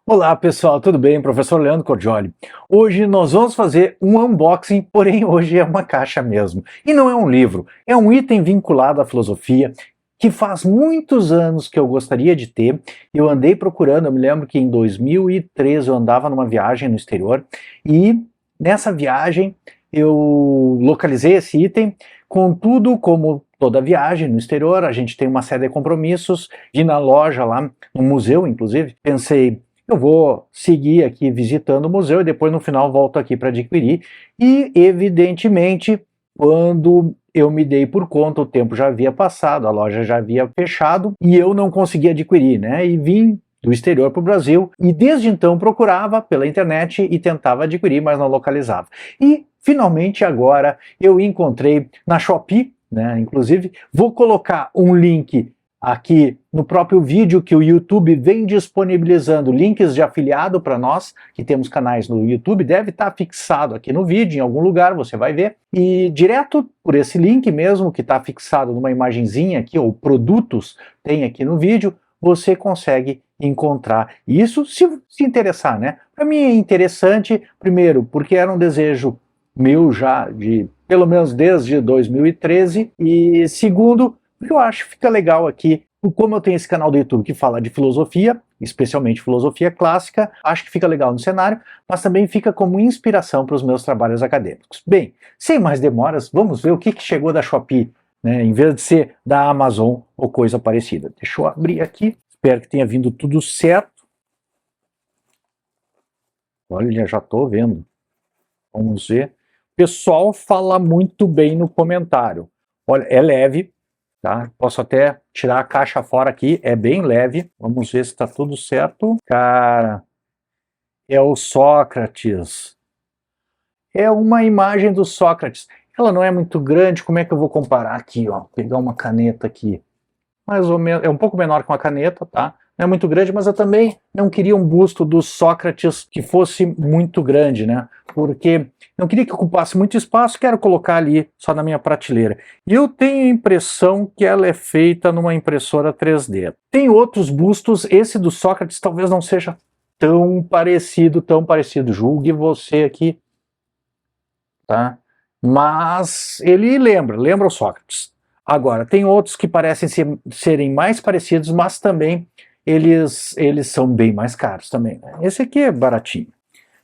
Olá pessoal, tudo bem? Professor Leandro Cordioli. Hoje nós vamos fazer um unboxing, porém hoje é uma caixa mesmo. E não é um livro, é um item vinculado à filosofia que faz muitos anos que eu gostaria de ter. Eu andei procurando, eu me lembro que em 2013 eu andava numa viagem no exterior e nessa viagem eu localizei esse item. Contudo, como toda viagem no exterior, a gente tem uma série de compromissos, ir na loja lá, no museu inclusive, pensei, eu vou seguir aqui visitando o museu e depois no final volto aqui para adquirir. E evidentemente, quando eu me dei por conta, o tempo já havia passado, a loja já havia fechado e eu não consegui adquirir, né? E vim do exterior para o Brasil e desde então procurava pela internet e tentava adquirir, mas não localizava. E finalmente agora eu encontrei na Shopee, né? Inclusive vou colocar um link aqui no próprio vídeo que o YouTube vem disponibilizando links de afiliado para nós, que temos canais no YouTube, deve estar fixado aqui no vídeo, em algum lugar você vai ver, e direto por esse link mesmo, que está fixado numa imagenzinha aqui, ou produtos, tem aqui no vídeo, você consegue encontrar isso se interessar, né? Para mim é interessante, primeiro, porque era um desejo meu já, de pelo menos desde 2013, e segundo, porque eu acho que fica legal aqui, como eu tenho esse canal do YouTube que fala de filosofia, especialmente filosofia clássica, acho que fica legal no cenário, mas também fica como inspiração para os meus trabalhos acadêmicos. Bem, sem mais demoras, vamos ver o que chegou da Shopee, né, em vez de ser da Amazon ou coisa parecida. Deixa eu abrir aqui, espero que tenha vindo tudo certo. Olha, já estou vendo. Vamos ver. O pessoal fala muito bem no comentário. Olha, é leve, tá? Posso até tirar a caixa fora aqui, é bem leve. Vamos ver se está tudo certo. Cara, é o Sócrates. É uma imagem do Sócrates. Ela não é muito grande, como é que eu vou comparar aqui, ó? Pegar uma caneta aqui. Mais ou menos, é um pouco menor que uma caneta, tá? Não é muito grande, mas eu também não queria um busto do Sócrates que fosse muito grande, né? Porque não queria que ocupasse muito espaço, quero colocar ali só na minha prateleira. E eu tenho a impressão que ela é feita numa impressora 3D. Tem outros bustos, esse do Sócrates talvez não seja tão parecido, julgue você aqui, tá? Mas ele lembra o Sócrates. Agora, tem outros que parecem serem mais parecidos, mas também eles são bem mais caros também, né? Esse aqui é baratinho.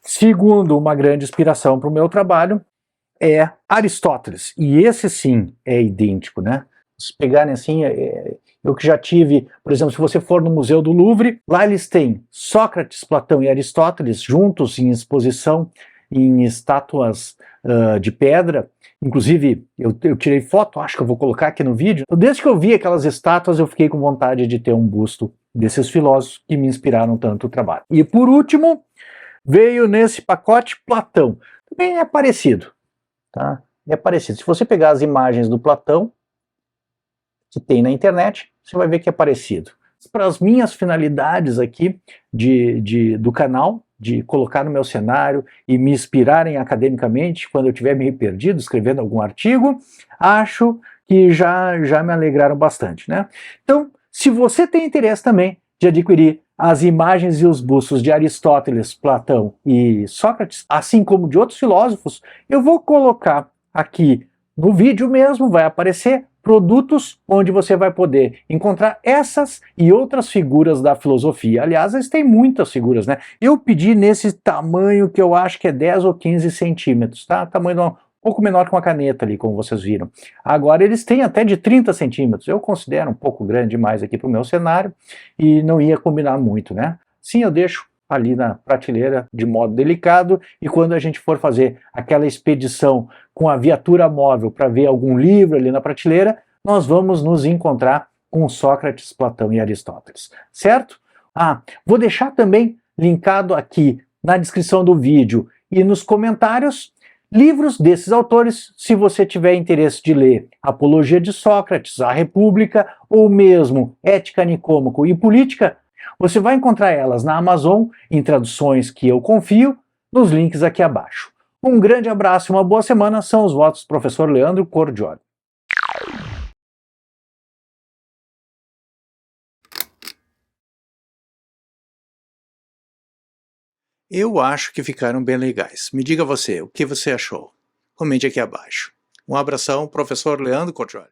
Segundo, uma grande inspiração para o meu trabalho é Aristóteles, e esse sim é idêntico, né? Se pegarem assim, eu que já tive, por exemplo, se você for no Museu do Louvre, lá eles têm Sócrates, Platão e Aristóteles juntos em exposição, em estátuas de pedra. Inclusive, eu tirei foto, acho que eu vou colocar aqui no vídeo. Desde que eu vi aquelas estátuas, eu fiquei com vontade de ter um busto desses filósofos que me inspiraram tanto o trabalho. E por último, veio nesse pacote Platão. Também é parecido, tá? É parecido. Se você pegar as imagens do Platão, que tem na internet, você vai ver que é parecido. Para as minhas finalidades aqui do canal, de colocar no meu cenário e me inspirarem academicamente quando eu estiver meio perdido, escrevendo algum artigo, acho que já me alegraram bastante, né? Então, se você tem interesse também de adquirir as imagens e os bustos de Aristóteles, Platão e Sócrates, assim como de outros filósofos, eu vou colocar aqui no vídeo mesmo, vai aparecer produtos onde você vai poder encontrar essas e outras figuras da filosofia. Aliás, eles têm muitas figuras, né? Eu pedi nesse tamanho que eu acho que é 10 ou 15 centímetros, tá? Tamanho um pouco menor que uma caneta ali, como vocês viram. Agora, eles têm até de 30 centímetros. Eu considero um pouco grande demais aqui para o meu cenário e não ia combinar muito, né? Sim, eu deixo ali na prateleira de modo delicado, e quando a gente for fazer aquela expedição com a viatura móvel para ver algum livro ali na prateleira, nós vamos nos encontrar com Sócrates, Platão e Aristóteles, certo? Vou deixar também linkado aqui na descrição do vídeo e nos comentários livros desses autores, se você tiver interesse de ler Apologia de Sócrates, A República ou mesmo Ética, Nicômaco e Política. Você vai encontrar elas na Amazon, em traduções que eu confio, nos links aqui abaixo. Um grande abraço e uma boa semana, são os votos do professor Leandro Cordioli. Eu acho que ficaram bem legais. Me diga você, o que você achou? Comente aqui abaixo. Um abração, professor Leandro Cordioli.